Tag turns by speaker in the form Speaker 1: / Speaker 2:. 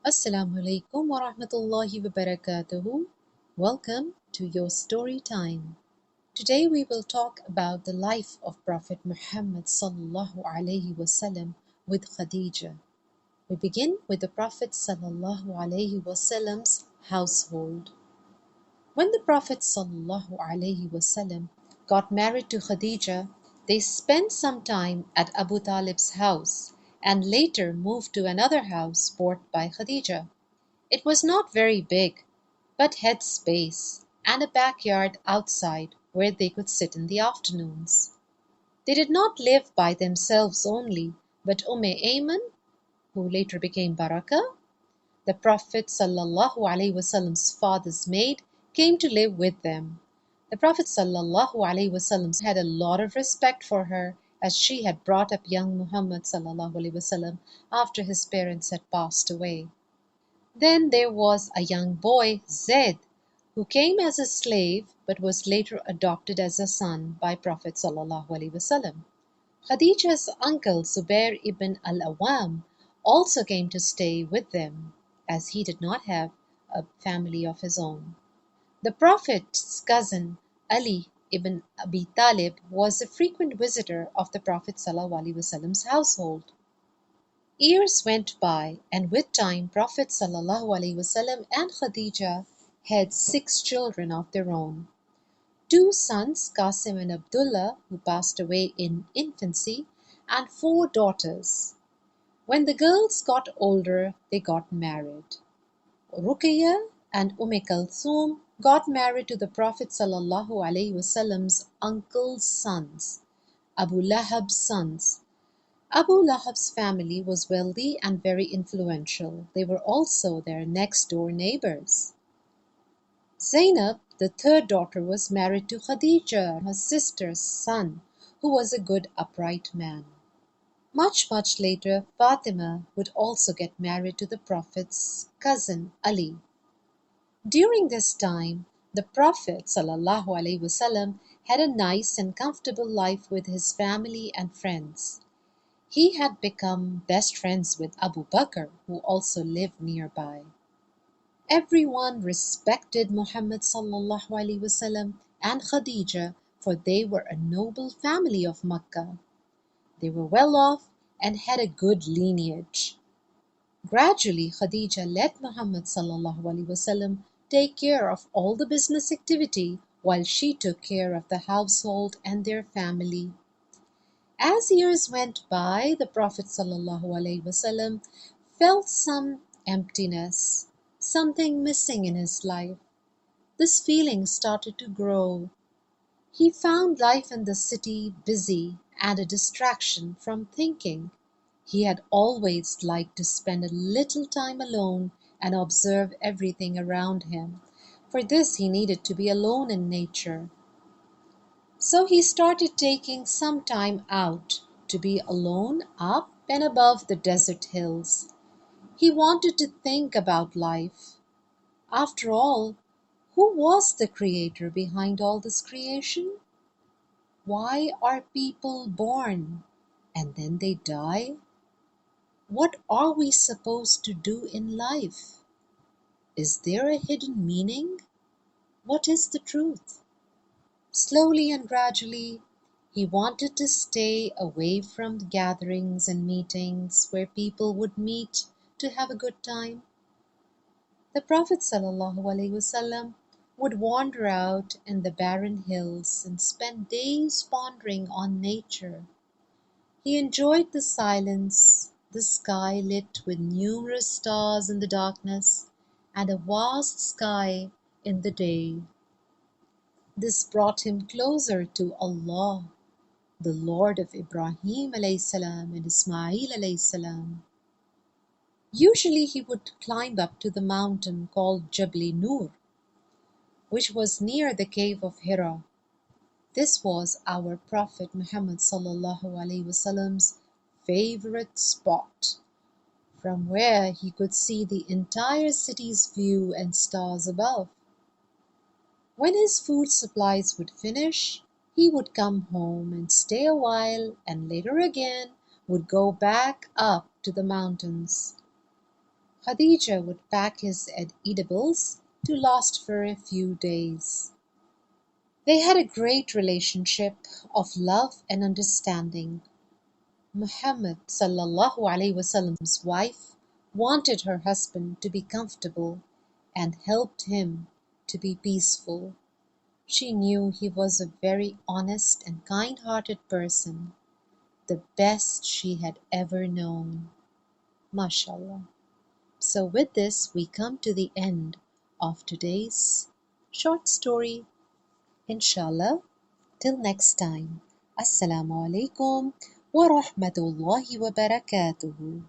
Speaker 1: Assalamu alaikum wa rahmatullahi wa barakatuhu. Welcome to your story time. Today we will talk about the life of Prophet Muhammad sallallahu alaihi wasallam with Khadija. We begin with the Prophet sallallahu alaihi wasallam's household. When the Prophet sallallahu alaihi wasallam got married to Khadija, they spent some time at Abu Talib's house and later moved to another house bought by Khadija. It was not very big, but had space and a backyard outside where they could sit in the afternoons. They did not live by themselves only, but Ayman, who later became Barakah, the Prophet sallallahu alaihi wasallam's father's maid, came to live with them. The Prophet sallallahu alaihi wasallam had a lot of respect for her as she had brought up young Muhammad sallallahu alaihi wasallam after his parents had passed away. Then there was a young boy, Zaid, who came as a slave but was later adopted as a son by Prophet sallallahu alaihi wasallam. Khadija's uncle Zubair ibn al-Awwam also came to stay with them, as he did not have a family of his own. The Prophet's cousin Ali ibn Abi Talib was a frequent visitor of the Prophet sallallahu alaihi wasallam's household. Years went by, and with time Prophet sallallahu alaihi wasallam and Khadija had 6 children of their own. 2 sons, Qasim and Abdullah, who passed away in infancy, and 4 daughters. When the girls got older, they got married. Ruqayyah and Kulthum got married to the Prophet sallallahu alaihi wasallam's uncle's sons, Abu Lahab's sons. Abu Lahab's family was wealthy and very influential. They were also their next-door neighbors. Zainab, the third daughter, was married to Khadija, her sister's son, who was a good upright man. Much later, Fatima would also get married to the Prophet's cousin Ali. During this time, the Prophet sallallahu alaihi wasallam had a nice and comfortable life with his family and friends. He had become best friends with Abu Bakr, who also lived nearby. Everyone respected Muhammad sallallahu alaihi wasallam and Khadija, for they were a noble family of Makkah. They were well off and had a good lineage. Gradually, Khadija let Muhammad sallallahu alaihi wasallam take care of all the business activity while she took care of the household and their family. As years went by, the Prophet sallallahu alaihi wasallam felt some emptiness, something missing in his life. This feeling started to grow. He found life in the city busy and a distraction from thinking. He had always liked to spend a little time alone and observe everything around him. For this he needed to be alone in nature. So he started taking some time out to be alone up and above the desert hills. He wanted to think about life. After all, who was the creator behind all this creation? Why are people born and then they die? What are we supposed to do in life? Is there a hidden meaning? What is the truth? Slowly and gradually, he wanted to stay away from gatherings and meetings where people would meet to have a good time. The Prophet ﷺ would wander out in the barren hills and spend days pondering on nature. He enjoyed the silence, the sky lit with numerous stars in the darkness, and a vast sky in the day. This brought him closer to Allah, the Lord of Ibrahim alayhi salam and Ismail alayhi salam. Usually he would climb up to the mountain called Jabal Nur, which was near the cave of Hira. This was our Prophet Muhammad sallallahu alaihi wasallam's favorite spot, from where he could see the entire city's view and stars above. When his food supplies would finish, he would come home and stay a while, and later again would go back up to the mountains. Khadija would pack his edibles to last for a few days. They had a great relationship of love and understanding. Muhammad sallallahu alaihi wasallam's wife wanted her husband to be comfortable and helped him to be peaceful. She knew he was a very honest and kind-hearted person, the best she had ever known. MashaAllah. So, with this, we come to the end of today's short story. Inshallah, till next time. Assalamu alaikum wa rahmatullahi wa barakatuhu.